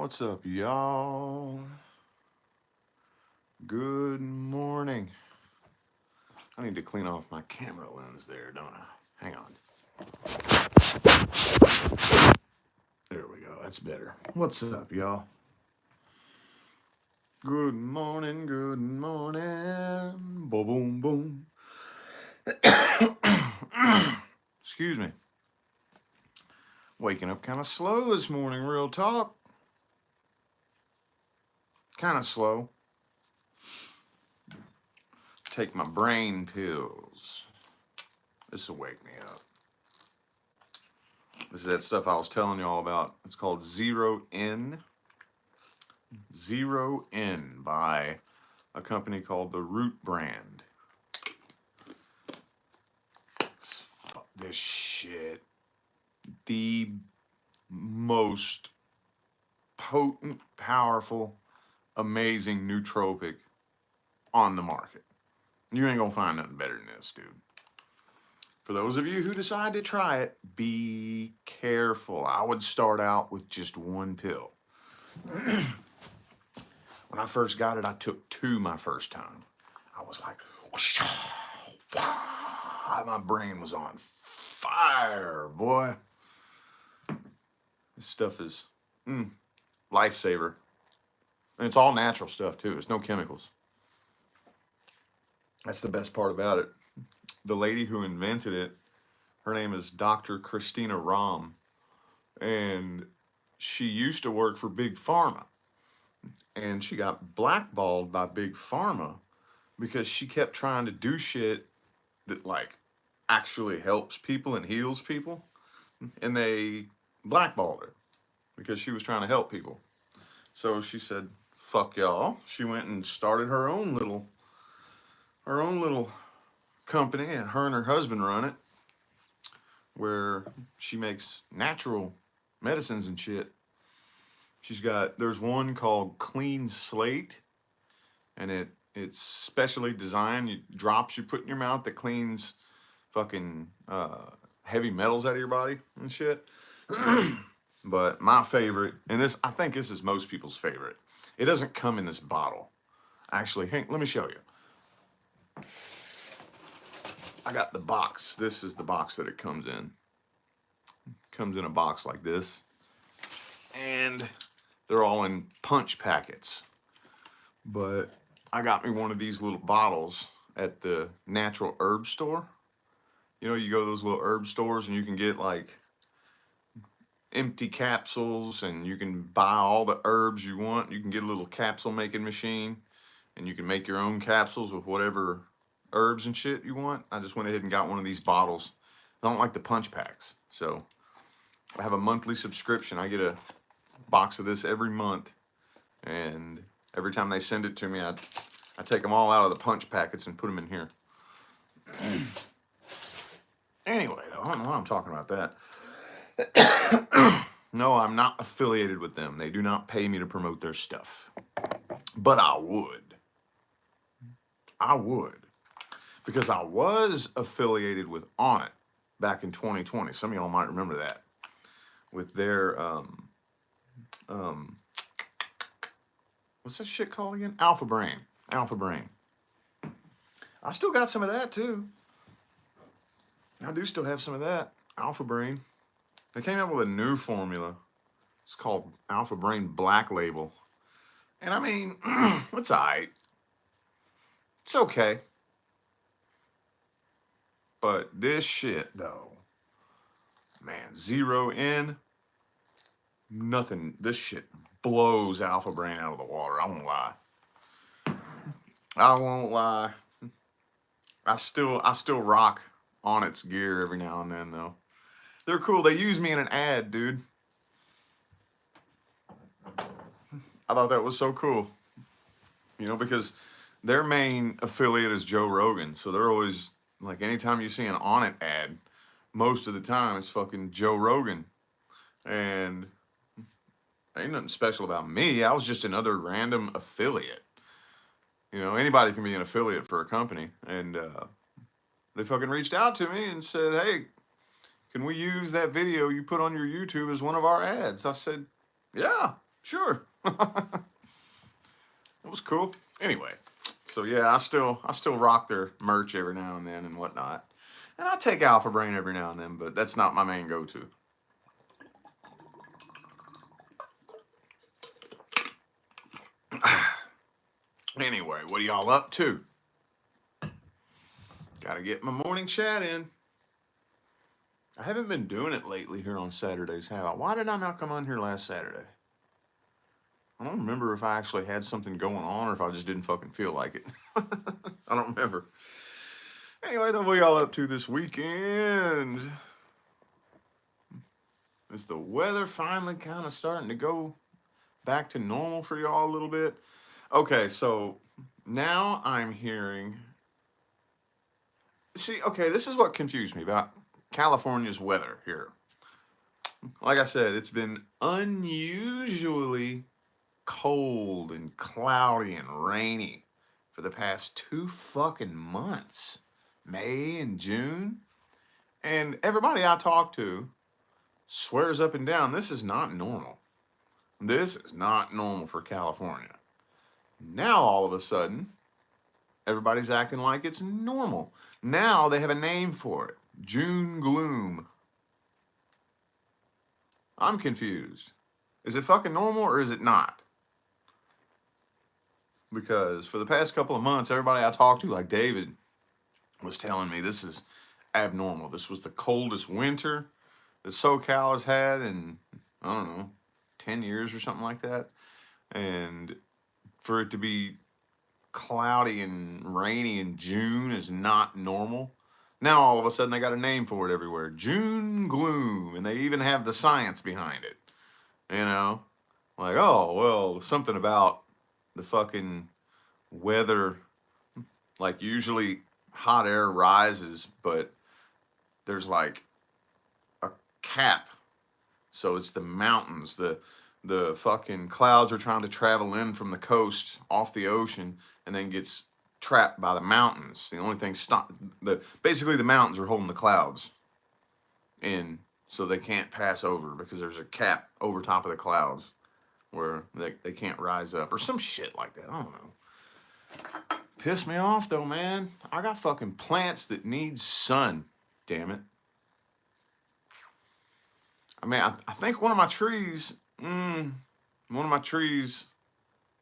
What's up, y'all? Good morning. I need to clean off my camera lens there, don't I? Hang on. There we go. That's better. What's up, y'all? Good morning, good morning. Boom, boom, boom. Excuse me. Waking up kind of slow this morning, real talk. Kind of slow. Take my brain pills. This will wake me up. This is that stuff I was telling y'all about. It's called Zero In. Zero In by a company called the Root Brand. Fuck this shit. The most potent, powerful, amazing nootropic on the market. You ain't gonna find nothing better than this, dude. For those of you who decide to try it, be careful. I would start out with just one pill. When I first got it, I took two my first time. I was like, my brain was on fire, boy. This stuff is lifesaver. And it's all natural stuff, too. It's no chemicals. That's the best part about it. The lady who invented it, her name is Dr. Christina Rahm. And she used to work for Big Pharma. And she got blackballed by Big Pharma because she kept trying to do shit that, like, actually helps people and heals people. And they blackballed her because she was trying to help people. So she said, fuck y'all. She went and started her own little company, and her husband run it, where she makes natural medicines and shit. There's one called Clean Slate, and it's specially designed. Drops you put in your mouth that cleans fucking heavy metals out of your body and shit. But my favorite, and I think this is most people's favorite. It doesn't come in this bottle. Actually, Hank, let me show you. I got the box. This is the box that it comes in. It comes in a box like this. And they're all in punch packets. But I got me one of these little bottles at the natural herb store. You know, you go to those little herb stores and you can get like empty capsules, and you can buy all the herbs you want. You can get a little capsule making machine, and you can make your own capsules with whatever herbs and shit you want. I just went ahead and got one of these bottles. I don't like the punch packs, so I have a monthly subscription. I get a box of this every month, and every time they send it to me, I take them all out of the punch packets and put them in here. Anyway, though, I don't know why I'm talking about that. No, I'm not affiliated with them. They do not pay me to promote their stuff. But I would. Because I was affiliated with Onnit back in 2020. Some of y'all might remember that. With their, what's that shit called again? Alpha Brain. I still got some of that, too. I do still have some of that. Alpha Brain. They came out with a new formula. It's called Alpha Brain Black Label. And I mean, it's all right. It's okay. But this shit, though, man, Zero In, nothing. This shit blows Alpha Brain out of the water. I won't lie. I still rock Onnit's gear every now and then, though. They're cool. They use me in an ad, dude. I thought that was so cool. You know, because their main affiliate is Joe Rogan. So they're always, like, anytime you see an Onnit ad, most of the time it's fucking Joe Rogan. And ain't nothing special about me. I was just another random affiliate. You know, anybody can be an affiliate for a company. And they fucking reached out to me and said, hey, can we use that video you put on your YouTube as one of our ads? I said, yeah. Sure. It was cool. Anyway, so yeah, I still rock their merch every now and then and whatnot. And I take Alpha Brain every now and then, but that's not my main go-to. Anyway, what are y'all up to? Gotta get my morning chat in. I haven't been doing it lately here on Saturdays, have I? Why did I not come on here last Saturday? I don't remember if I actually had something going on or if I just didn't fucking feel like it. I don't remember. Anyway, then what y'all up to this weekend? Is the weather finally kind of starting to go back to normal for y'all a little bit? Okay, so now I'm hearing. See, okay, this is what confused me about California's weather here. Like I said, it's been unusually cold and cloudy and rainy for the past 2 fucking months, May and June. And everybody I talk to swears up and down this is not normal. This is not normal for California. Now all of a sudden, everybody's acting like it's normal. Now they have a name for it. June gloom. I'm confused. Is it fucking normal or is it not? Because for the past couple of months, everybody I talked to, like David, was telling me this is abnormal. This was the coldest winter that SoCal has had in, I don't know, 10 years or something like that. And for it to be cloudy and rainy in June is not normal. Now all of a sudden they got a name for it everywhere. June gloom. And they even have the science behind it. You know? Like, oh, well, something about the fucking weather. Like, usually hot air rises, but there's like a cap. So it's the mountains. The fucking clouds are trying to travel in from the coast off the ocean and then gets trapped by the mountains. The only thing basically the mountains are holding the clouds in so they can't pass over because there's a cap over top of the clouds where they can't rise up or some shit like that. I don't know. Piss me off though, man. I got fucking plants that need sun. Damn it. I mean, I think one of my trees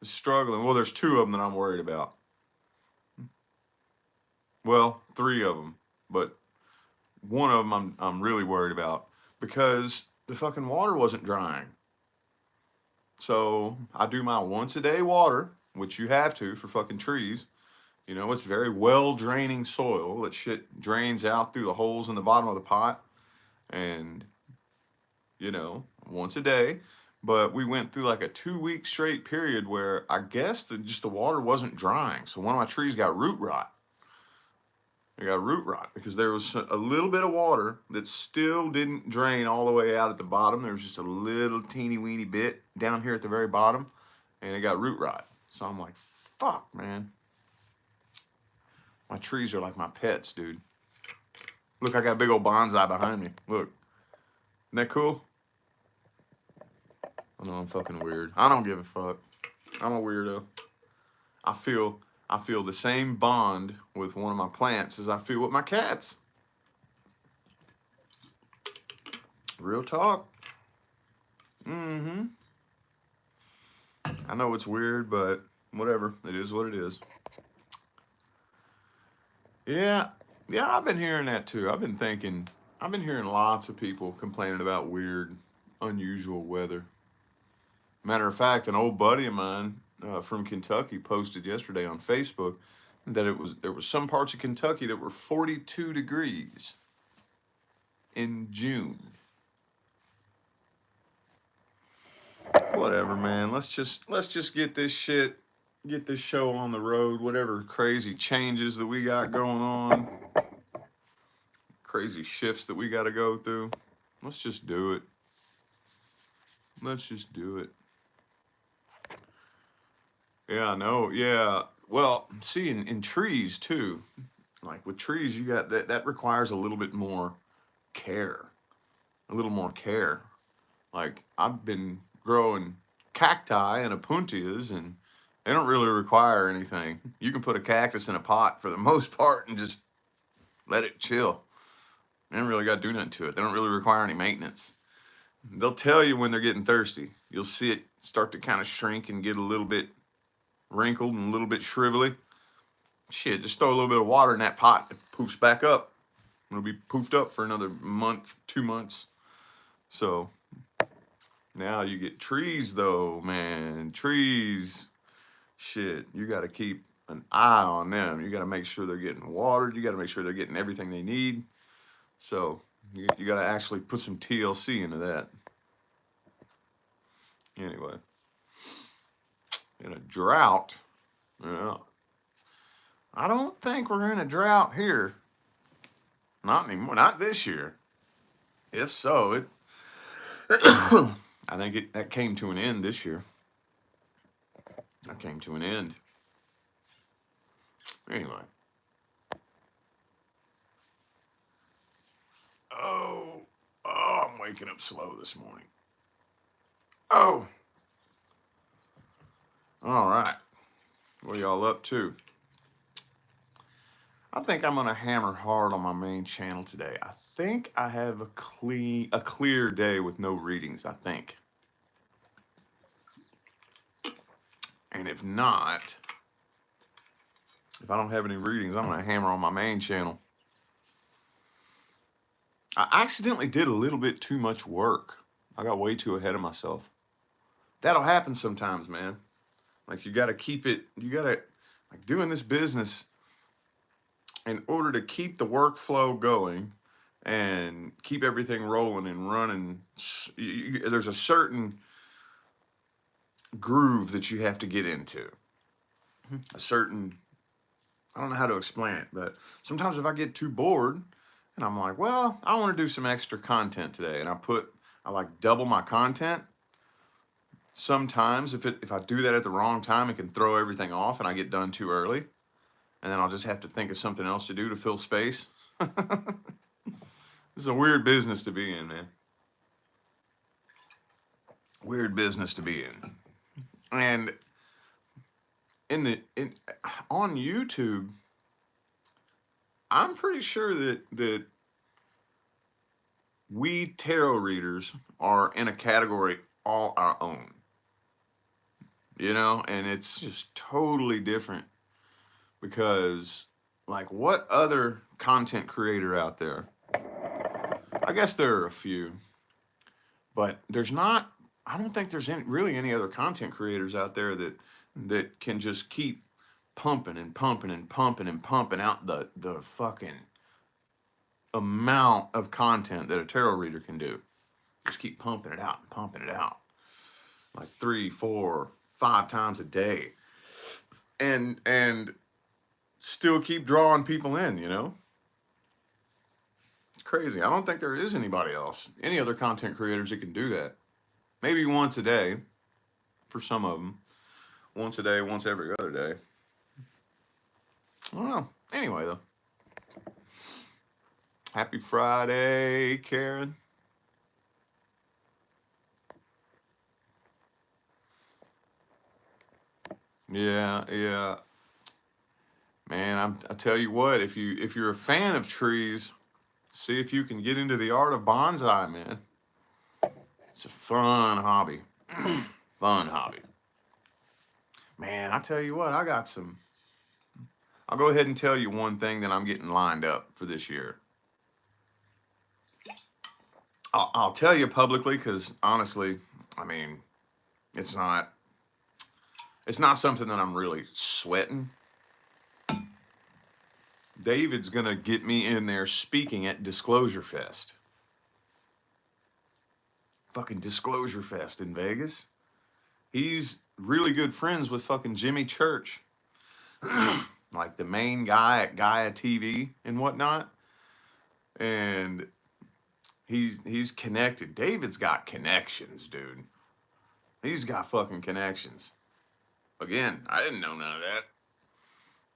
is struggling. Well, there's two of them that I'm worried about. Well, three of them, but one of them I'm really worried about because the fucking water wasn't drying. So I do my once a day water, which you have to for fucking trees. You know, it's very well draining soil. That shit drains out through the holes in the bottom of the pot. And, you know, once a day. But we went through like a 2 week straight period where I guess the water wasn't drying. So one of my trees got root rot. It got root rot because there was a little bit of water that still didn't drain all the way out at the bottom. There was just a little teeny weeny bit down here at the very bottom, and it got root rot. So I'm like, fuck, man. My trees are like my pets, dude. Look, I got a big old bonsai behind me. Look. Isn't that cool? I know I'm fucking weird. I don't give a fuck. I'm a weirdo. I feel the same bond with one of my plants as I feel with my cats. Real talk. Mm-hmm. I know it's weird, but whatever. It is what it is. Yeah, I've been hearing that too. I've been hearing lots of people complaining about weird, unusual weather. Matter of fact, an old buddy of mine from Kentucky posted yesterday on Facebook that there was some parts of Kentucky that were 42 degrees in June. Whatever, man. Let's just get this show on the road. Whatever crazy changes that we got going on, crazy shifts that we got to go through. Let's just do it. Let's just do it. Yeah, I know. Yeah. Well, see, in trees too, like with trees, you got that requires a little bit more care. A little more care. Like I've been growing cacti and opuntias, and they don't really require anything. You can put a cactus in a pot for the most part and just let it chill. They don't really got to do nothing to it. They don't really require any maintenance. They'll tell you when they're getting thirsty. You'll see it start to kind of shrink and get a little bit wrinkled and a little bit shrivelly. Shit, just throw a little bit of water in that pot. It poofs back up. It'll be poofed up for another month, 2 months. So now you get trees though, man. Trees, shit, you got to keep an eye on them. You got to make sure they're getting watered. You got to make sure they're getting everything they need. So you got to actually put some TLC into that. Anyway, in a drought, yeah, I don't think we're in a drought here. Not anymore. Not this year. If so, it I think that came to an end this year. That came to an end. Anyway. Oh, I'm waking up slow this morning. Oh. All right. What are y'all up to? I think I'm gonna hammer hard on my main channel today. I think I have a clear day with no readings, I think. And if not, if I don't have any readings, I'm gonna hammer on my main channel. I accidentally did a little bit too much work. I got way too ahead of myself. That'll happen sometimes, man. Like you gotta keep it, like doing this business, in order to keep the workflow going and keep everything rolling and running, there's a certain groove that you have to get into. A certain, I don't know how to explain it, but sometimes if I get too bored and I'm like, well, I want to do some extra content today, and I like double my content. Sometimes if I do that at the wrong time, it can throw everything off and I get done too early. And then I'll just have to think of something else to do to fill space. This is a weird business to be in, man. Weird business to be in. And on YouTube, I'm pretty sure that we tarot readers are in a category all our own. You know, and it's just totally different. Because, like, what other content creator out there? I guess there are a few, but I don't think there's really any other content creators out there that can just keep pumping and pumping and pumping and pumping out the fucking amount of content that a tarot reader can do. Just keep pumping it out and pumping it out. Like 3, 4, 5 times a day. And still keep drawing people in, you know? It's crazy. I don't think there is anybody else, any other content creators that can do that. Maybe once a day for some of them. Once a day, once every other day. I don't know. Anyway, though. Happy Friday, Karen. Yeah. Man, I tell you what, if you're a fan of trees, see if you can get into the art of bonsai, man. It's a fun hobby. Fun hobby. Man, I tell you what, I'll go ahead and tell you one thing that I'm getting lined up for this year. I'll tell you publicly because honestly, I mean, it's not something that I'm really sweating. David's going to get me in there speaking at Disclosure Fest. Fucking Disclosure Fest in Vegas. He's really good friends with fucking Jimmy Church. Like the main guy at Gaia TV and whatnot. And he's connected. David's got connections, dude. He's got fucking connections. Again, I didn't know none of that.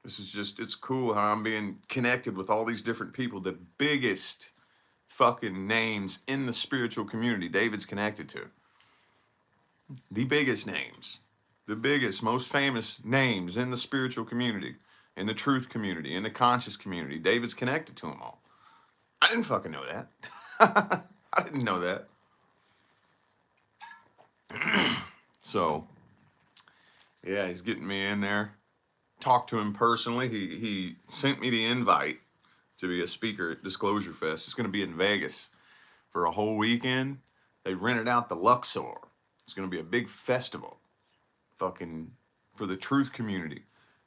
This is just, it's cool how I'm being connected with all these different people. The biggest fucking names in the spiritual community David's connected to. the biggest names, the biggest, most famous names in the spiritual community, in the truth community, in the conscious community. David's connected to them all. I didn't fucking know that. I didn't know that. So, yeah, he's getting me in there. Talked to him personally. He sent me the invite to be a speaker at Disclosure Fest. It's going to be in Vegas for a whole weekend. They rented out the Luxor. It's going to be a big festival, fucking, for the truth community.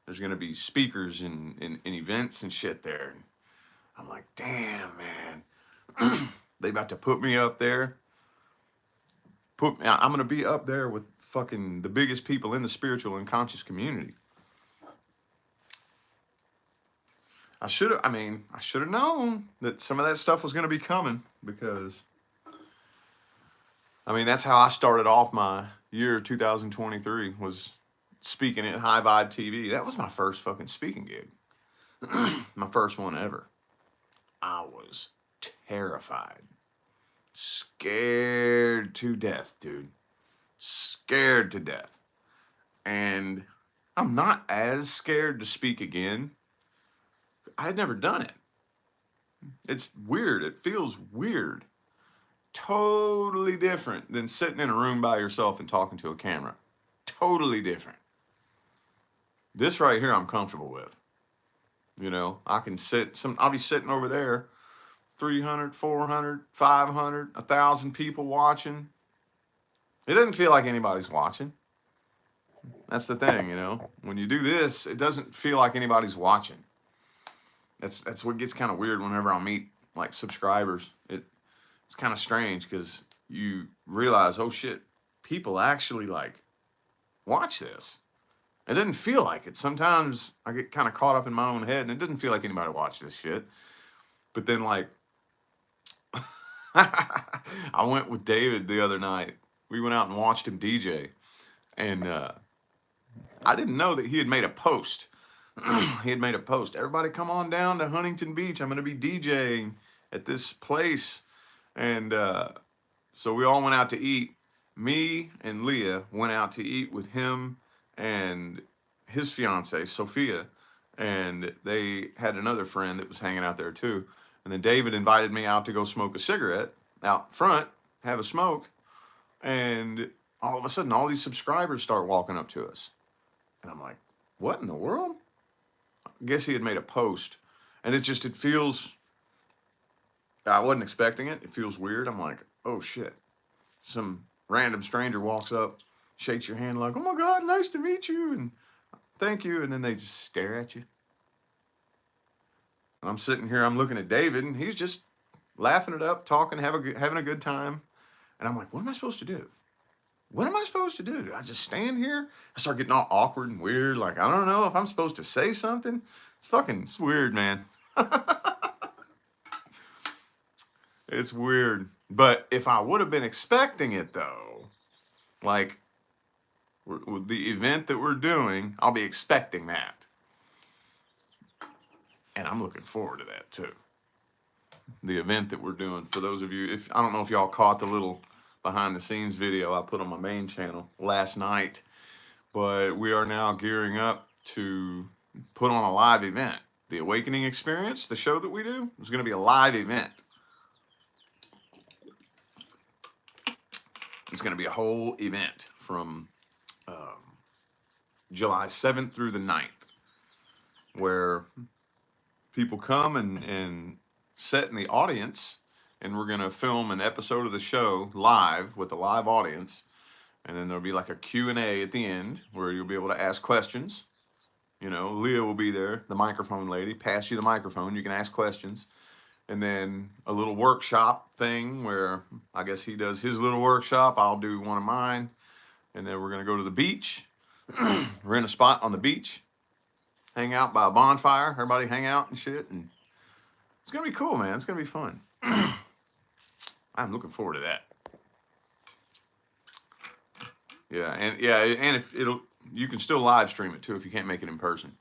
There's going to be speakers and events and shit there. I'm like, damn, man. They about to put me up there. I'm going to be up there with fucking the biggest people in the spiritual and conscious community. I should have known that some of that stuff was going to be coming, because, I mean, that's how I started off my year 2023, was speaking at High Vibe TV. That was my first fucking speaking gig. My first one ever. I was terrified. Scared to death, dude. Scared to death. And I'm not as scared to speak again. I had never done it. It's weird. It feels weird. Totally different than sitting in a room by yourself and talking to a camera. Totally different. This right here I'm comfortable with. You know, I can I'll be sitting over there, 300, 400, 500, 1,000 people watching. It doesn't feel like anybody's watching. That's the thing, you know. When you do this, it doesn't feel like anybody's watching. That's what gets kind of weird whenever I meet like subscribers. It's kind of strange, because you realize, oh shit, people actually like watch this. It doesn't feel like it. Sometimes I get kind of caught up in my own head and it doesn't feel like anybody watched this shit. But then, like, I went with David the other night. We went out and watched him DJ. And I didn't know that he had made a post. He had made a post. Everybody come on down to Huntington Beach. I'm going to be DJing at this place. And so we all went out to eat. Me and Leah went out to eat with him and his fiance, Sophia. And they had another friend that was hanging out there too. And then David invited me out to go smoke a cigarette out front, have a smoke. And all of a sudden, all these subscribers start walking up to us. And I'm like, what in the world? I guess he had made a post. And it feels, I wasn't expecting it. It feels weird. I'm like, oh shit. Some random stranger walks up, shakes your hand like, oh my God, nice to meet you. And thank you. And then they just stare at you. And I'm sitting here, I'm looking at David, and he's just laughing it up, talking, having a good time. And I'm like, what am I supposed to do? What am I supposed to do? Do I just stand here? I start getting all awkward and weird. Like, I don't know if I'm supposed to say something. It's weird, man. It's weird. But if I would have been expecting it, though, like with the event that we're doing, I'll be expecting that. And I'm looking forward to that, too. The event that we're doing. For those of you, I don't know if y'all caught the little behind the scenes video I put on my main channel last night, but we are now gearing up to put on a live event. The Awakening Experience, the show that we do, is going to be a live event. It's going to be a whole event from July 7th through the 9th, where people come and sit in the audience, and we're going to film an episode of the show live with a live audience. And then there'll be like a Q&A at the end where you'll be able to ask questions. You know, Leah will be there, the microphone lady, pass you the microphone. You can ask questions. And then a little workshop thing where I guess he does his little workshop. I'll do one of mine. And then we're going to go to the beach, rent a spot on the beach, hang out by a bonfire. Everybody hang out and shit. And it's going to be cool, man. It's going to be fun. I'm looking forward to that. Yeah, and if you can still live stream it too if you can't make it in person.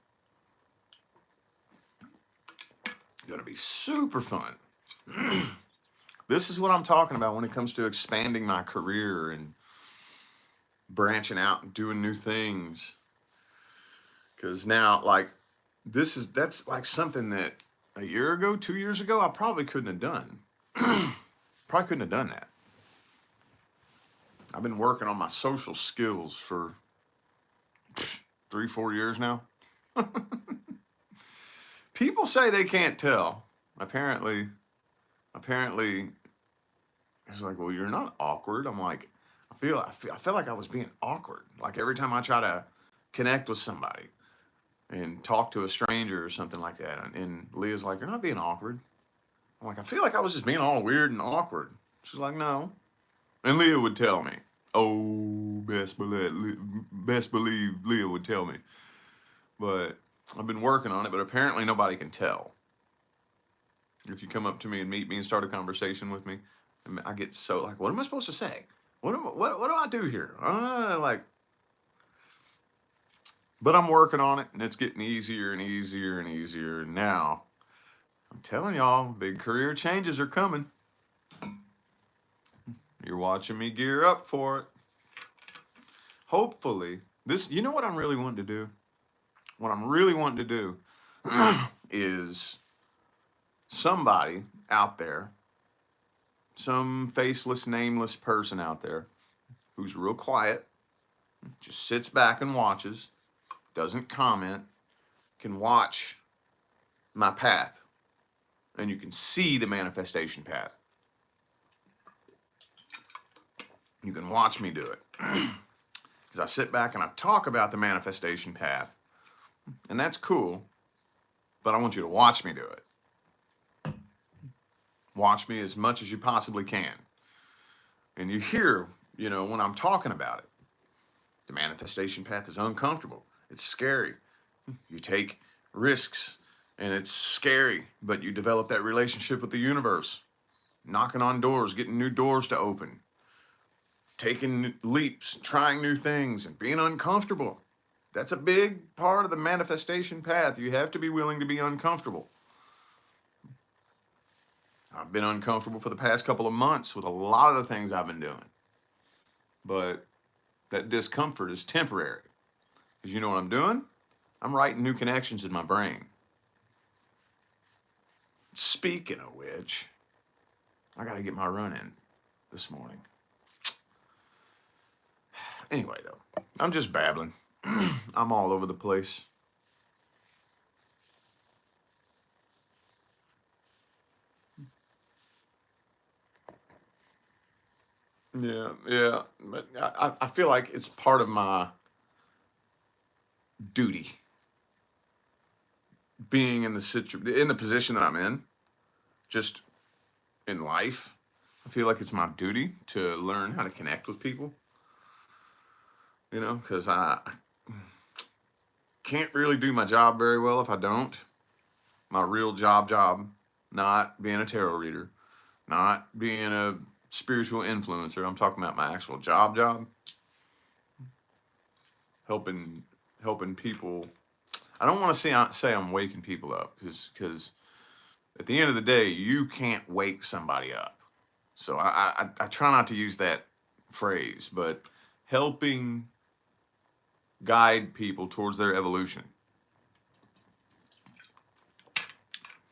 It's gonna be super fun. This is what I'm talking about when it comes to expanding my career and branching out and doing new things. Because now, like, that's like something that a year ago, 2 years ago, I probably couldn't have done. Probably couldn't have done that. I've been working on my social skills for 3, 4 years now. People say they can't tell. Apparently, it's like, well, you're not awkward. I'm like, I feel like I was being awkward. Like every time I try to connect with somebody and talk to a stranger or something like that, and Leah's like, you're not being awkward. I'm like, I feel like I was just being all weird and awkward. She's like, no. And Leah would tell me. Oh, best believe Leah would tell me. But I've been working on it, but apparently nobody can tell. If you come up to me and meet me and start a conversation with me, I get so like, what am I supposed to say? What do I do here? Like, but I'm working on it, and it's getting easier and easier and easier. And now, I'm telling y'all, big career changes are coming. You're watching me gear up for it. Hopefully, you know what I'm really wanting to do? What I'm really wanting to do is somebody out there, some faceless, nameless person out there who's real quiet, just sits back and watches, doesn't comment, can watch my path, and you can see the manifestation path. You can watch me do it. Because I sit back and I talk about the manifestation path, and that's cool, but I want you to watch me do it. Watch me as much as you possibly can. And you hear, when I'm talking about it, the manifestation path is uncomfortable. It's scary. You take risks, and it's scary, but you develop that relationship with the universe, knocking on doors, getting new doors to open, taking leaps, trying new things, and being uncomfortable. That's a big part of the manifestation path. You have to be willing to be uncomfortable. I've been uncomfortable for the past couple of months with a lot of the things I've been doing. But that discomfort is temporary. Because you know what I'm doing? I'm writing new connections in my brain. Speaking of which, I got to get my run in this morning. Anyway, though, I'm just babbling. I'm all over the place. Yeah. But I feel like it's part of my duty being in the position that I'm in, just in life. I feel like it's my duty to learn how to connect with people. Because I can't really do my job very well if I don't. My real job, not being a tarot reader, not being a spiritual influencer. I'm talking about my actual job. Helping people. I don't want to say I'm waking people up, because at the end of the day, you can't wake somebody up. So I try not to use that phrase, but helping guide people towards their evolution.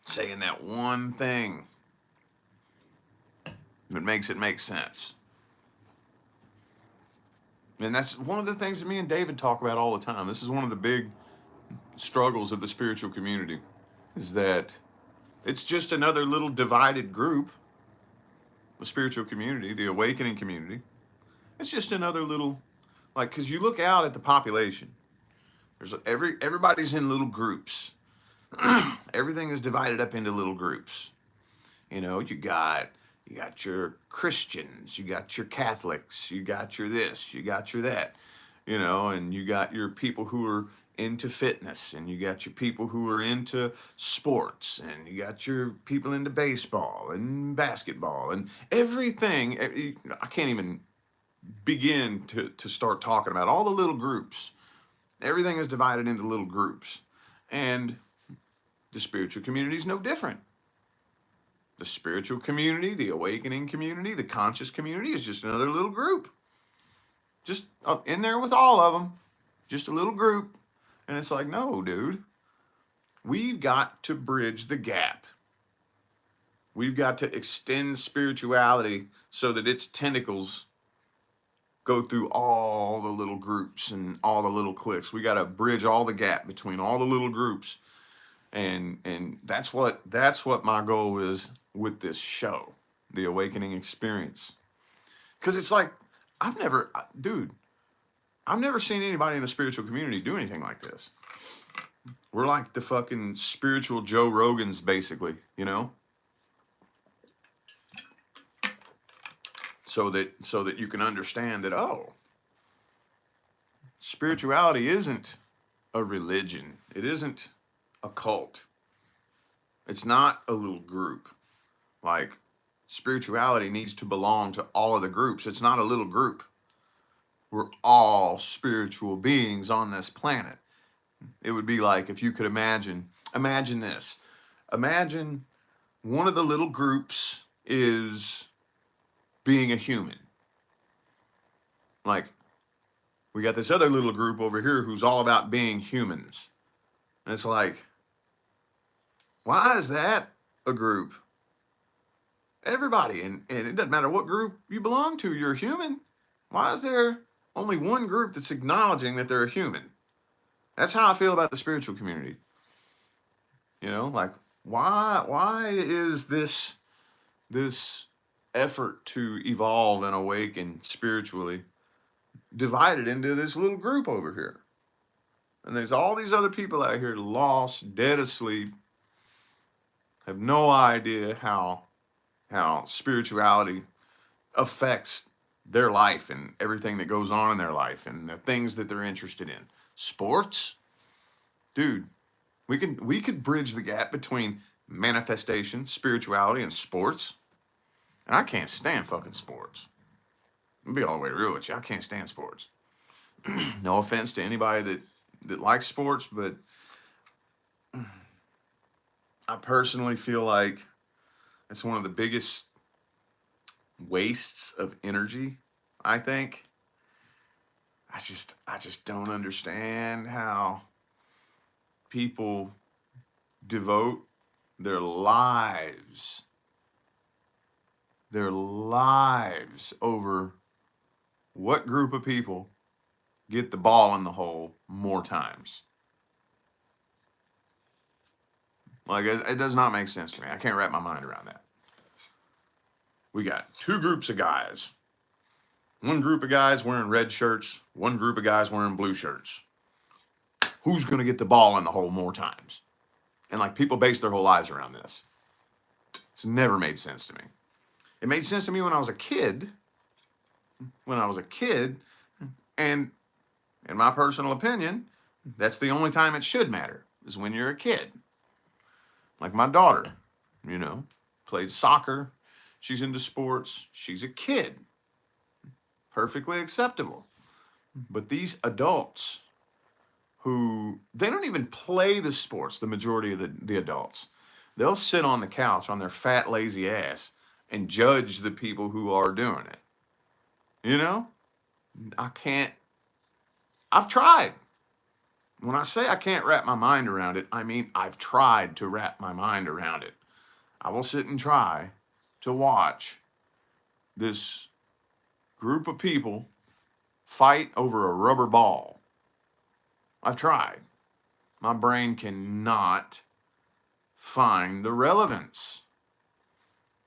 Saying that one thing that makes it make sense. And that's one of the things that me and David talk about all the time. This is one of the big struggles of the spiritual community, is that it's just another little divided group. The spiritual community, the awakening community, it's just another little, because you look out at the population, there's everybody's in little groups. Everything is divided up into little groups. You got your Christians, you got your Catholics, you got your this, you got your that, and you got your people who are into fitness, and you got your people who are into sports, and you got your people into baseball and basketball and everything. I can't even begin to start talking about all the little groups. Everything is divided into little groups. And the spiritual community is no different. The spiritual community, the awakening community, the conscious community is just another little group. just in there with all of them, just a little group. And it's like, no, dude, we've got to bridge the gap. We've got to extend spirituality so that its tentacles go through all the little groups and all the little cliques. We got to bridge all the gap between all the little groups. And that's what my goal is with this show, The Awakening Experience. Because it's like, I've never seen anybody in the spiritual community do anything like this. We're like the fucking spiritual Joe Rogans, basically, you know? So that you can understand that, oh, spirituality isn't a religion. It isn't a cult. It's not a little group. Like, spirituality needs to belong to all of the groups. It's not a little group. We're all spiritual beings on this planet. It would be like if you could imagine this. Imagine one of the little groups is being a human. Like, we got this other little group over here who's all about being humans. And it's like, why is that a group? Everybody, and it doesn't matter what group you belong to, you're a human. Why is there only one group that's acknowledging that they're a human? That's how I feel about the spiritual community. You know, like, why is this effort to evolve and awaken spiritually divided into this little group over here? And there's all these other people out here lost, dead asleep, have no idea how spirituality affects their life and everything that goes on in their life and the things that they're interested in. Sports? Dude, we could bridge the gap between manifestation, spirituality, and sports. And I can't stand fucking sports. I'll be all the way real with you. I can't stand sports. No offense to anybody that likes sports, but I personally feel like it's one of the biggest wastes of energy, I think. I just don't understand how people devote their lives over what group of people get the ball in the hole more times. Like, it does not make sense to me. I can't wrap my mind around that. We got two groups of guys. One group of guys wearing red shirts, one group of guys wearing blue shirts. Who's going to get the ball in the hole more times? And like, people base their whole lives around this. It's never made sense to me. It made sense to me when I was a kid. And in my personal opinion, that's the only time it should matter, is when you're a kid. Like my daughter, you know, plays soccer. She's into sports. She's a kid. Perfectly acceptable. But these adults who, they don't even play the sports, the majority of the adults. They'll sit on the couch on their fat, lazy ass and judge the people who are doing it. You know? I've tried. When I say I can't wrap my mind around it, I mean I've tried to wrap my mind around it. I will sit and try to watch this group of people fight over a rubber ball. I've tried. My brain cannot find the relevance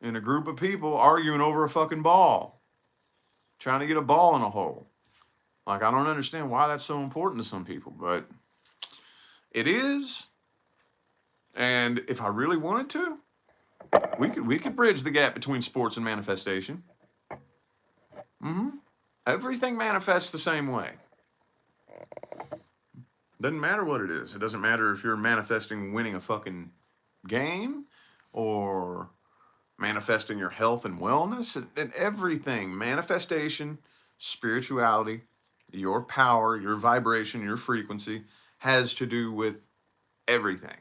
in a group of people arguing over a fucking ball, trying to get a ball in a hole. Like, I don't understand why that's so important to some people, but it is. And if I really wanted to, we could bridge the gap between sports and manifestation. Everything manifests the same way. Doesn't matter what it is. It doesn't matter if you're manifesting winning a fucking game or manifesting your health and wellness and everything. Manifestation, spirituality, your power, your vibration, your frequency has to do with everything.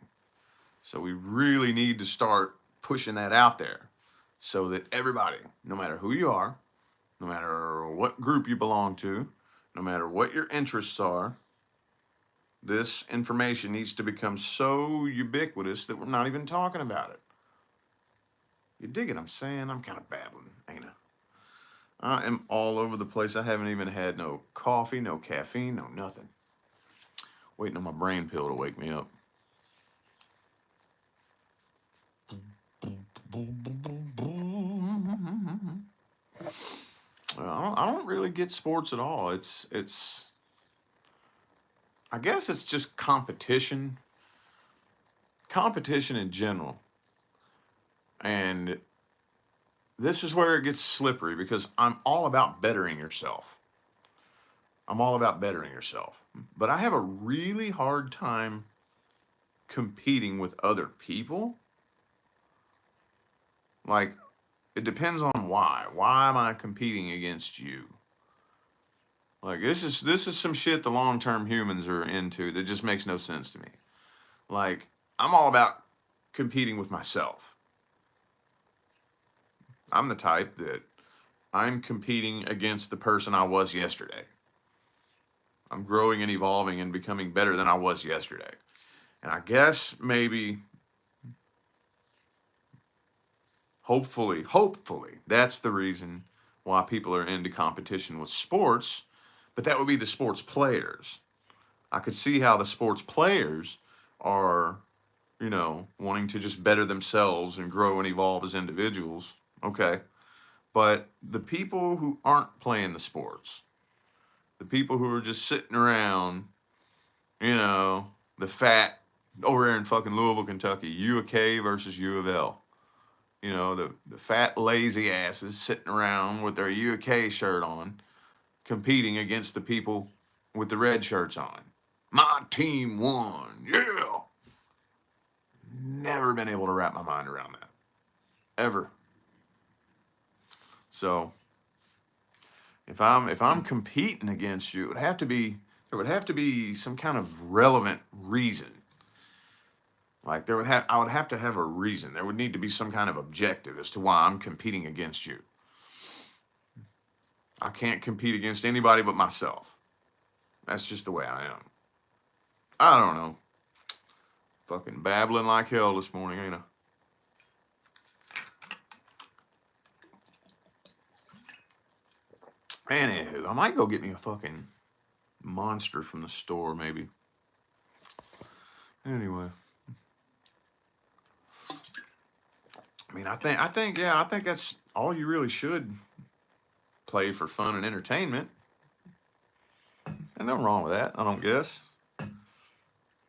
So we really need to start pushing that out there so that everybody, no matter who you are, no matter what group you belong to, no matter what your interests are, this information needs to become so ubiquitous that we're not even talking about it. You dig what I'm saying? I'm kind of babbling, ain't I? I am all over the place. I haven't even had no coffee, no caffeine, no nothing. Waiting on my brain pill to wake me up. I don't really get sports at all. I guess it's just competition in general. And this is where it gets slippery because I'm all about bettering yourself. I'm all about bettering yourself. But I have a really hard time competing with other people. Like, it depends on why. Why am I competing against you? Like, this is some shit the long-term humans are into that just makes no sense to me. Like, I'm all about competing with myself. I'm the type that I'm competing against the person I was yesterday. I'm growing and evolving and becoming better than I was yesterday. And I guess maybe, hopefully, that's the reason why people are into competition with sports, but that would be the sports players. I could see how the sports players are, wanting to just better themselves and grow and evolve as individuals. Okay. But the people who aren't playing the sports, the people who are just sitting around, the fat over there in fucking Louisville, Kentucky, U of K versus U of L. The fat lazy asses sitting around with their U of K shirt on, competing against the people with the red shirts on. My team won. Yeah. Never been able to wrap my mind around that. Ever. So if I'm competing against you, there would have to be some kind of relevant reason. Like I would have to have a reason. There would need to be some kind of objective as to why I'm competing against you. I can't compete against anybody but myself. That's just the way I am. I don't know. Fucking babbling like hell this morning, ain't I? Anywho, I might go get me a fucking Monster from the store, maybe. Anyway. I mean, I think that's all you really should play for fun and entertainment. And nothing wrong with that, I don't guess.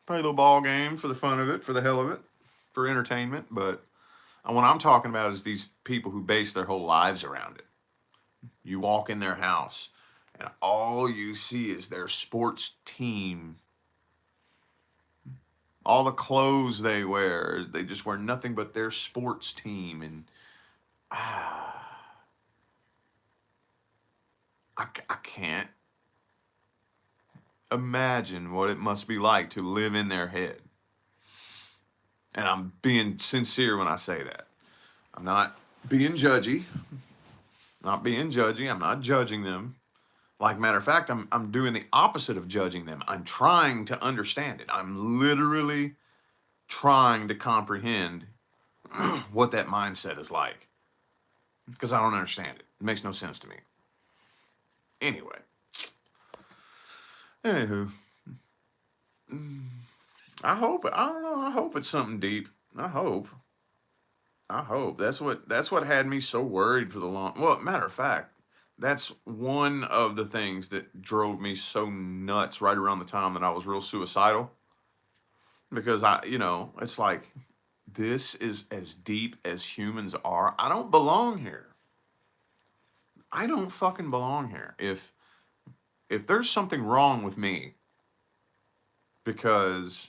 Play a little ball game for the fun of it, for the hell of it, for entertainment. But what I'm talking about is these people who base their whole lives around it. You walk in their house and all you see is their sports team. All the clothes they wear, they just wear nothing but their sports team. And I can't imagine what it must be like to live in their head. And I'm being sincere when I say that. I'm not being judgy. I'm not judging them. Like, matter of fact, I'm doing the opposite of judging them. I'm trying to understand it. I'm literally trying to comprehend what that mindset is like. Because I don't understand it. It makes no sense to me. Anywho. I don't know, I hope it's something deep. I hope. That's what had me so worried for the long. Well, matter of fact, that's one of the things that drove me so nuts right around the time that I was real suicidal. Because it's like, this is as deep as humans are. I don't belong here. I don't fucking belong here. If there's something wrong with me because,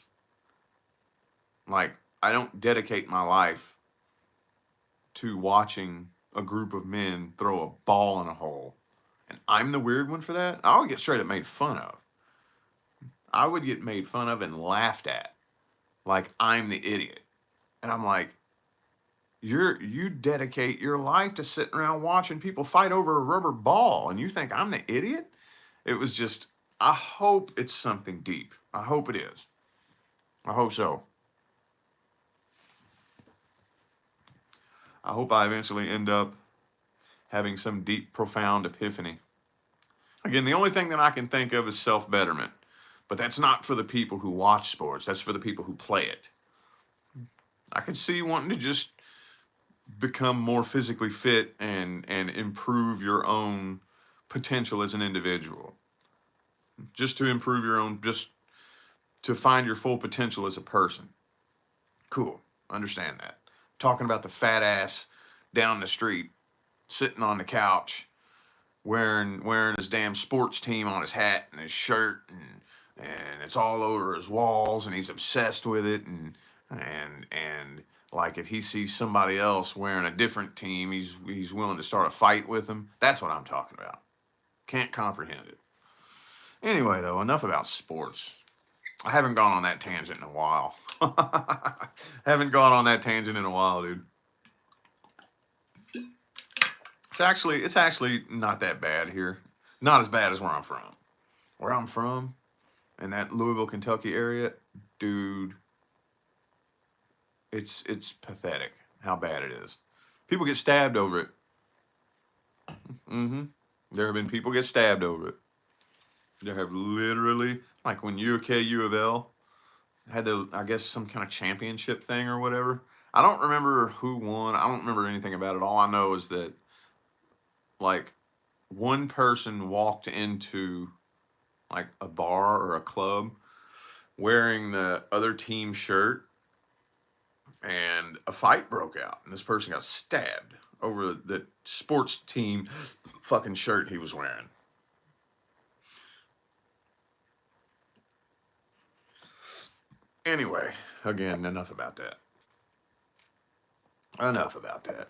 like, I don't dedicate my life to watching a group of men throw a ball in a hole, and I'm the weird one for that, I would get straight up made fun of. I would get made fun of and laughed at, like I'm the idiot. And I'm like, you dedicate your life to sitting around watching people fight over a rubber ball, and you think I'm the idiot? It was just, I hope it's something deep. I hope it is. I hope so. I hope I eventually end up having some deep, profound epiphany. Again, the only thing that I can think of is self-betterment. But that's not for the people who watch sports. That's for the people who play it. I can see wanting to just become more physically fit and improve your own potential as an individual. Just to improve your own, just to find your full potential as a person. Cool. Understand that. Talking about the fat ass down the street, sitting on the couch, wearing his damn sports team on his hat and his shirt, and it's all over his walls, and he's obsessed with it, and like if he sees somebody else wearing a different team, he's willing to start a fight with them. That's what I'm talking about. Can't comprehend it. Anyway, though, enough about sports. I haven't gone on that tangent in a while. Haven't gone on that tangent in a while, dude. It's actually not that bad here. Not as bad as where I'm from. Where I'm from, in that Louisville, Kentucky area, dude, it's pathetic how bad it is. People get stabbed over it. There have been people get stabbed over it. There have literally, like when UK U of L had the, I guess, some kind of championship thing or whatever. I don't remember who won. I don't remember anything about it. All I know is that, like, one person walked into, like, a bar or a club wearing the other team's shirt, and a fight broke out, and this person got stabbed over the sports team fucking shirt he was wearing. Anyway, again, enough about that. Enough about that.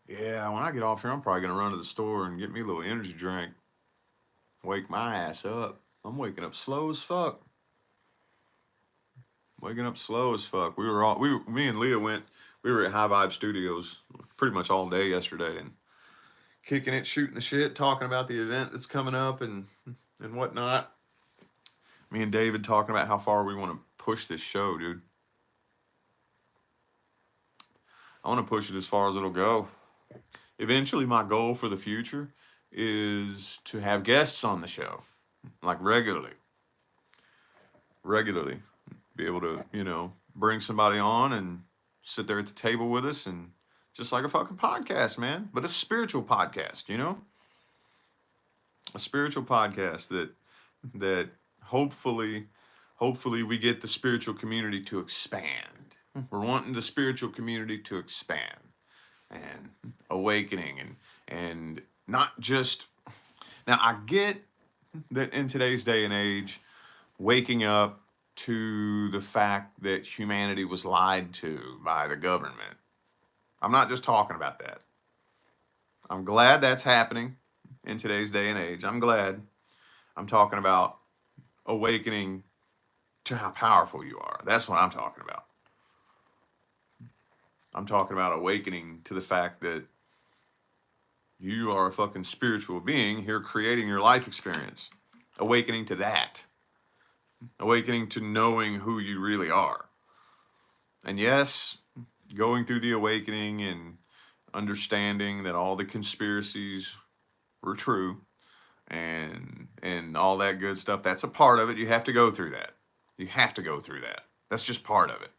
Yeah, when I get off here, I'm probably going to run to the store and get me a little energy drink. Wake my ass up. I'm waking up slow as fuck. Waking up slow as fuck. Me and Leah we were at High Vibe Studios pretty much all day yesterday, and kicking it, shooting the shit, talking about the event that's coming up and whatnot. Me and David talking about how far we want to push this show, dude. I want to push it as far as it'll go. Eventually, my goal for the future is to have guests on the show, like regularly. Be able to, bring somebody on and sit there at the table with us, and just like a fucking podcast, man. But a spiritual podcast, a spiritual podcast that hopefully we get the spiritual community to expand. We're wanting the spiritual community to expand and awakening and not just. Now, I get that in today's day and age, waking up to the fact that humanity was lied to by the government. I'm not just talking about that. I'm glad that's happening in today's day and age. I'm glad. I'm talking about awakening to how powerful you are. That's what I'm talking about. I'm talking about awakening to the fact that you are a fucking spiritual being here creating your life experience. Awakening to that. Awakening to knowing who you really are. And yes, going through the awakening and understanding that all the conspiracies were true and all that good stuff, that's a part of it. You have to go through that. You have to go through that. That's just part of it.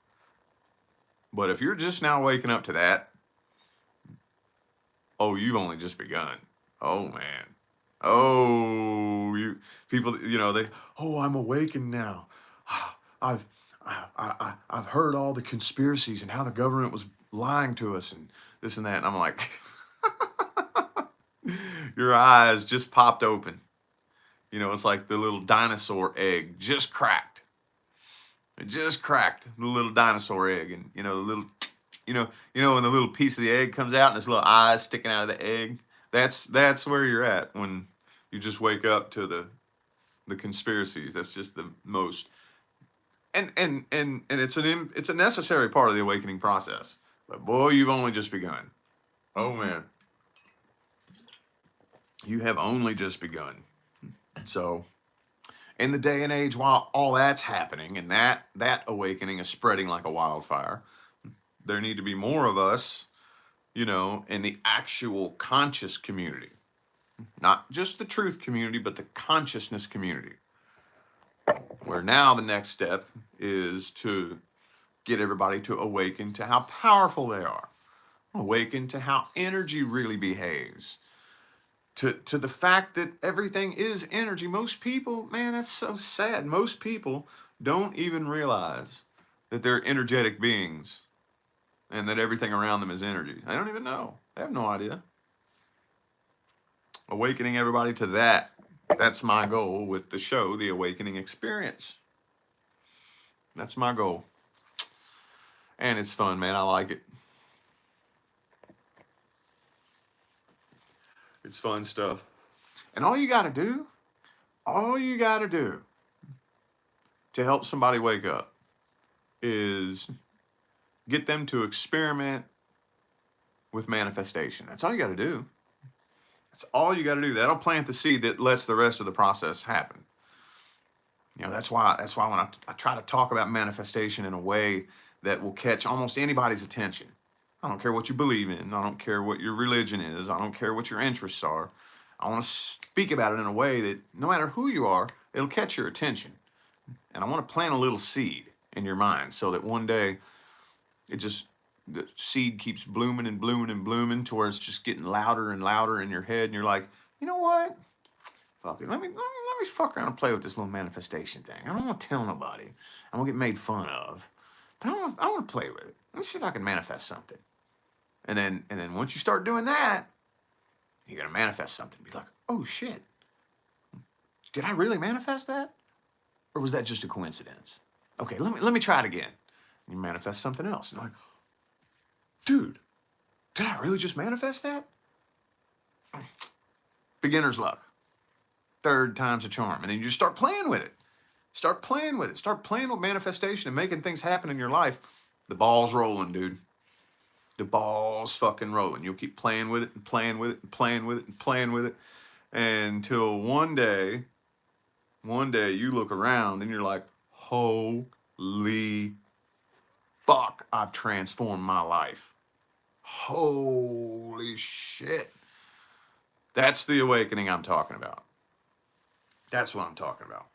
But if you're just now waking up to that, oh, you've only just begun. Oh, man. Oh, I'm awakened now. I've heard all the conspiracies and how the government was lying to us and this and that. And I'm like, your eyes just popped open. It's like the little dinosaur egg just cracked. It just cracked, the little dinosaur egg, and the little, when the little piece of the egg comes out and this little eyes sticking out of the egg. That's where you're at when you just wake up to the conspiracies. That's just the most, and it's a necessary part of the awakening process. But boy, you've only just begun. Oh man. You have only just begun. So, in the day and age while all that's happening and that awakening is spreading like a wildfire, there need to be more of us, in the actual conscious community. Not just the truth community, but the consciousness community. Where now the next step is to get everybody to awaken to how powerful they are, awaken to how energy really behaves, to the fact that everything is energy. Most people, man, that's so sad. Most people don't even realize that they're energetic beings and that everything around them is energy. They don't even know. They have no idea. Awakening everybody to that. That's my goal with the show, The Awakening Experience. That's my goal. And it's fun, man. I like it. It's fun stuff. And all you got to do to help somebody wake up is get them to experiment with manifestation. That's all you got to do. That's all you got to do. That'll plant the seed that lets the rest of the process happen. That's why when I try to talk about manifestation in a way that will catch almost anybody's attention. I don't care what you believe in. I don't care what your religion is. I don't care what your interests are. I want to speak about it in a way that no matter who you are, it'll catch your attention. And I want to plant a little seed in your mind so that one day the seed keeps blooming and blooming and blooming to where it's just getting louder and louder in your head. And you're like, you know what? Fuck it. Let me fuck around and play with this little manifestation thing. I don't want to tell nobody. I'm going to get made fun of. But I want to play with it. Let me see if I can manifest something. And then once you start doing that, you're going to manifest something. Be like, oh shit. Did I really manifest that? Or was that just a coincidence? Okay, let me try it again. You manifest something else. And I'm like, dude, did I really just manifest that? Beginner's luck. Third time's a charm. And then you just start playing with it. Start playing with it. Start playing with manifestation and making things happen in your life. The ball's rolling, dude. The ball's fucking rolling. You'll keep playing with it and playing with it and playing with it and playing with it until one day you look around and you're like, holy fuck, I've transformed my life. Holy shit. That's the awakening I'm talking about. That's what I'm talking about.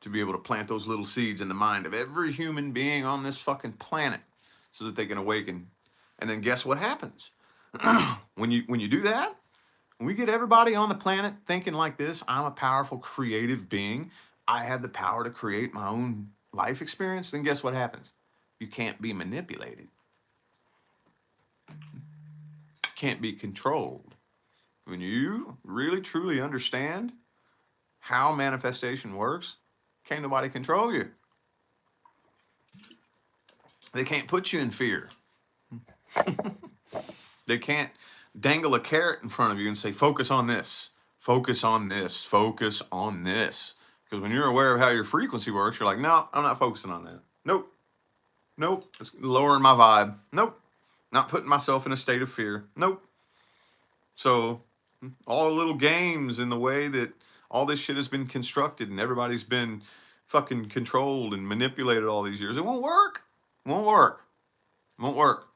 To be able to plant those little seeds in the mind of every human being on this fucking planet so that they can awaken. And then guess what happens? When you do that, when we get everybody on the planet thinking like this, I'm a powerful creative being, I have the power to create my own life experience, then guess what happens? You can't be manipulated. Can't be controlled. When you really truly understand how manifestation works, can't nobody control you. They can't put you in fear. They can't dangle a carrot in front of you and say, focus on this, focus on this, focus on this. Because when you're aware of how your frequency works, you're like, no, I'm not focusing on that. Nope. It's lowering my vibe. Nope. Not putting myself in a state of fear. Nope. So all the little games and the way that all this shit has been constructed and everybody's been fucking controlled and manipulated all these years, it won't work. It won't work. It won't work.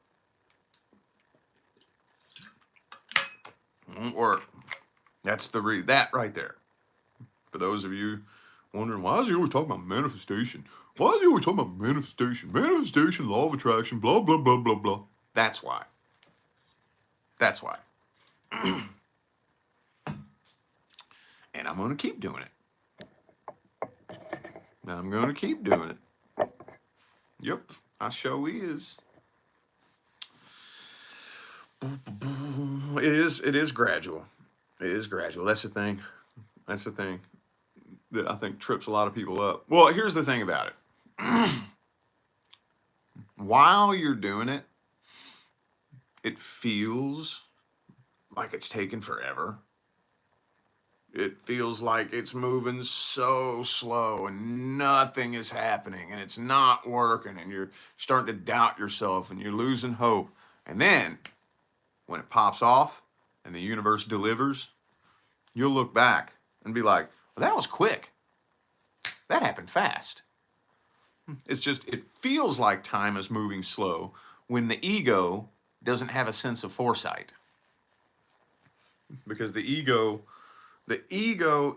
It won't work. That's that right there. For those of you wondering, why is he always talking about manifestation? Why is he always talking about manifestation? Manifestation, law of attraction, blah, blah, blah, blah, blah. That's why. That's why. And I'm going to keep doing it. I'm going to keep doing it. Yep, I sure is. It is gradual. It is gradual. That's the thing. That's the thing that I think trips a lot of people up. Well, here's the thing about it. While you're doing it, it feels like it's taken forever. It feels like it's moving so slow and nothing is happening and it's not working and you're starting to doubt yourself and you're losing hope. And then when it pops off, and the universe delivers, you'll look back and be like, well, that was quick. That happened fast. It's just, it feels like time is moving slow when the ego doesn't have a sense of foresight. Because the ego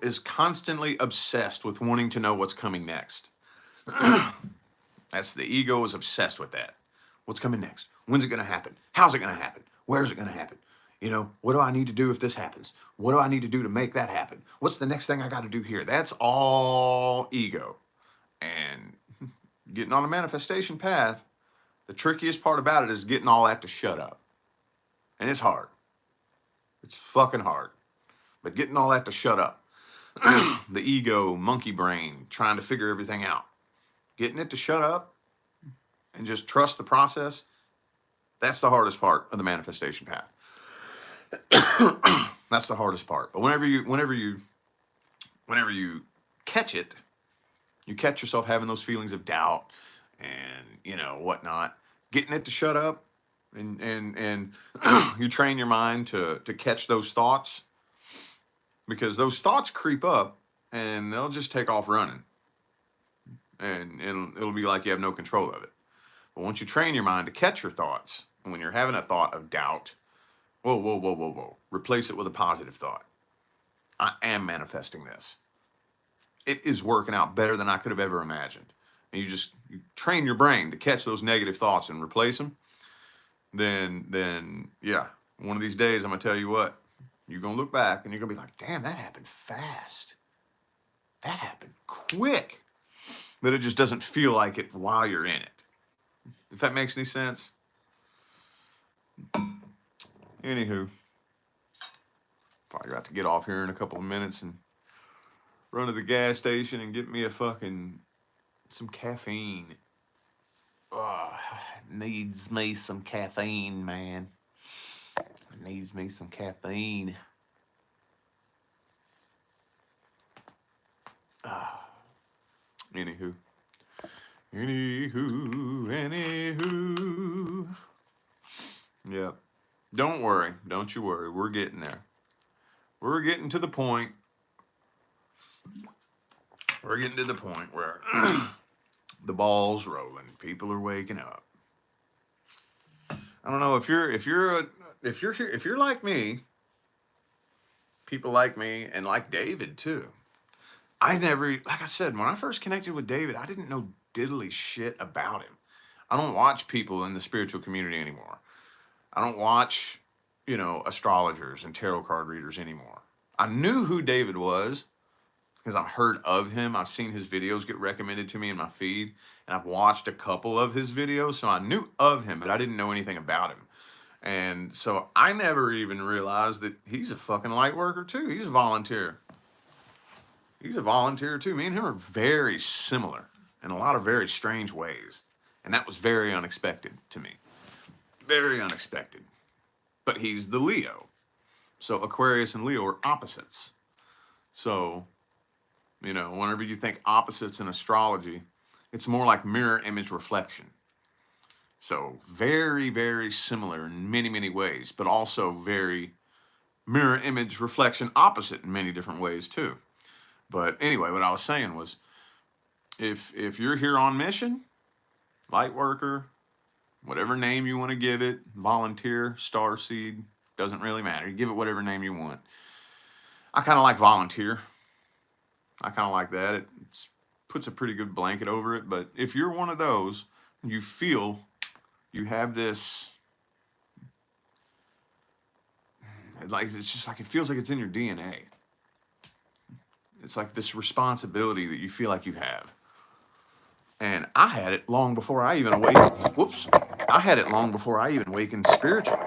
is constantly obsessed with wanting to know what's coming next. The ego is obsessed with that. What's coming next? When's it going to happen? How's it going to happen? Where's it going to happen? You know, what do I need to do if this happens? What do I need to do to make that happen? What's the next thing I got to do here? That's all ego. And getting on a manifestation path, the trickiest part about it is getting all that to shut up. And it's hard. It's fucking hard. But getting all that to shut up. The ego, monkey brain, trying to figure everything out. Getting it to shut up and just trust the process, that's the hardest part of the manifestation path. That's the hardest part. But whenever you catch it, you catch yourself having those feelings of doubt and, you know, whatnot, getting it to shut up, and you train your mind to catch those thoughts, because those thoughts creep up and they'll just take off running, and it'll be like you have no control of it. But once you train your mind to catch your thoughts, and when you're having a thought of doubt, whoa, replace it with a positive thought. I am manifesting this. It is working out better than I could have ever imagined. And you train your brain to catch those negative thoughts and replace them. Then yeah, one of these days I'm gonna tell you what, you're gonna look back and you're gonna be like, damn, that happened fast. That happened quick. But it just doesn't feel like it while you're in it. If that makes any sense. Anywho, probably got to get off here in a couple of minutes and run to the gas station and get me some caffeine. Needs me some caffeine, man. Needs me some caffeine. Anywho. Yeah. Don't worry. Don't you worry. We're getting there. We're getting to the point. We're getting to the point where the ball's rolling. People are waking up. I don't know if you're like me, people like me and like David too. Like I said, when I first connected with David, I didn't know diddly shit about him. I don't watch people in the spiritual community anymore. I don't watch, astrologers and tarot card readers anymore. I knew who David was because I've heard of him. I've seen his videos get recommended to me in my feed, and I've watched a couple of his videos, so I knew of him, but I didn't know anything about him. And so I never even realized that he's a fucking light worker too. He's a volunteer. He's a volunteer too. Me and him are very similar in a lot of very strange ways. And that was very unexpected to me. Very unexpected. But he's the Leo. So Aquarius and Leo are opposites. So, whenever you think opposites in astrology, it's more like mirror image reflection. So very, very similar in many, many ways, but also very mirror image reflection opposite in many different ways too. But anyway, what I was saying was, if you're here on mission, light worker, whatever name you want to give it, volunteer, starseed, doesn't really matter. You give it whatever name you want. I kind of like volunteer. I kind of like that. It puts a pretty good blanket over it. But if you're one of those, you feel you have this, it's just like, it feels like it's in your DNA. It's like this responsibility that you feel like you have. And I had it long before I even awakened. I had it long before I even awakened spiritually.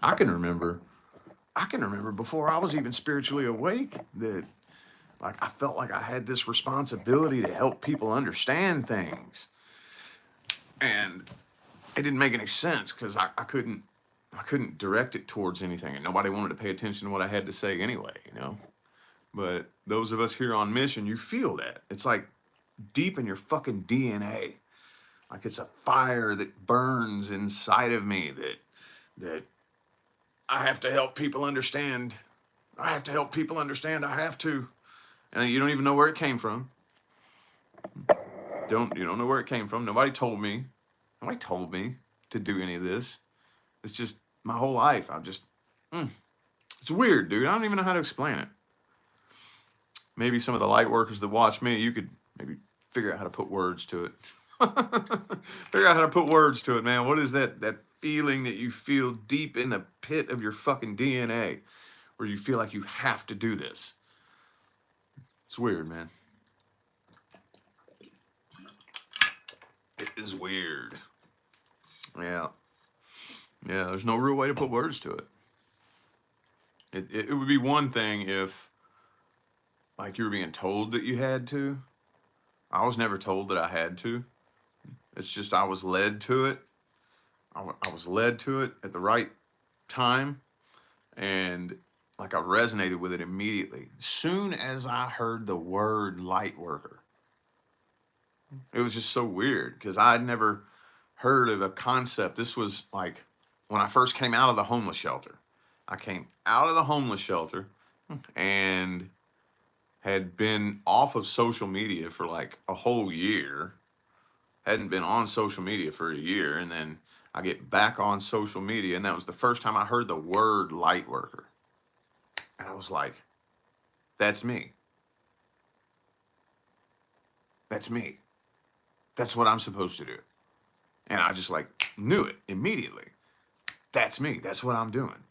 I can remember before I was even spiritually awake that, like, I felt like I had this responsibility to help people understand things. And it didn't make any sense because I couldn't direct it towards anything, and nobody wanted to pay attention to what I had to say anyway, But those of us here on mission, you feel that. It's like deep in your fucking DNA. Like it's a fire that burns inside of me that I have to help people understand. I have to help people understand. I have to. And you don't even know where it came from. You don't know where it came from. Nobody told me. Nobody told me to do any of this. It's just my whole life. It's weird, dude. I don't even know how to explain it. Maybe some of the light workers that watch me, you could maybe figure out how to put words to it. Figure out how to put words to it, man. What is that feeling that you feel deep in the pit of your fucking DNA where you feel like you have to do this? It's weird, man. It is weird. Yeah. Yeah, there's no real way to put words to it. It would be one thing if, like, you were being told that you had to. I was never told that I had to. It's just I was led to it. I was led to it at the right time. And, like, I resonated with it immediately. Soon as I heard the word light worker, it was just so weird because I'd never heard of a concept. This was like when I first came out of the homeless shelter. I came out of the homeless shelter and had been off of social media for like a whole year. Hadn't been on social media for a year. And then I get back on social media. And that was the first time I heard the word light worker. And I was like, that's me. That's me. That's what I'm supposed to do. And I just like knew it immediately. That's me. That's what I'm doing.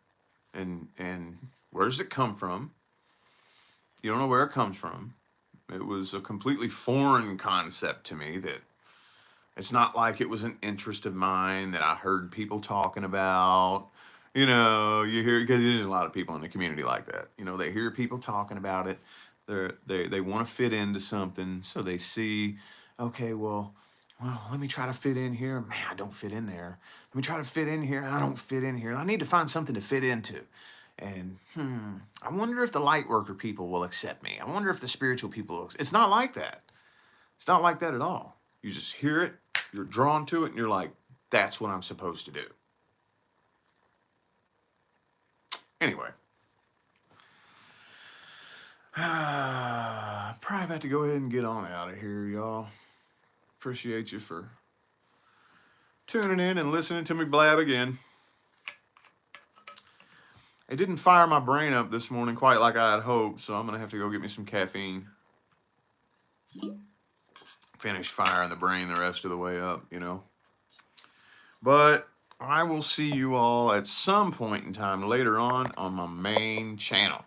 And where does it come from? You don't know where it comes from. It was a completely foreign concept to me that it's not like it was an interest of mine that I heard people talking about. You know, you hear, because there's a lot of people in the community like that. You know, they hear people talking about it. They want to fit into something. So they see, okay, well, let me try to fit in here. Man, I don't fit in there. Let me try to fit in here. I don't fit in here. I need to find something to fit into. And I wonder if the light worker people will accept me. I wonder if the spiritual people will. It's not like that. It's not like that at all. You just hear it, you're drawn to it, and you're like, that's what I'm supposed to do. Anyway. Probably about to go ahead and get on out of here, y'all. Appreciate you for tuning in and listening to me blab again. It didn't fire my brain up this morning quite like I had hoped, so I'm going to have to go get me some caffeine. Finish firing the brain the rest of the way up, you know. But I will see you all at some point in time later on my main channel.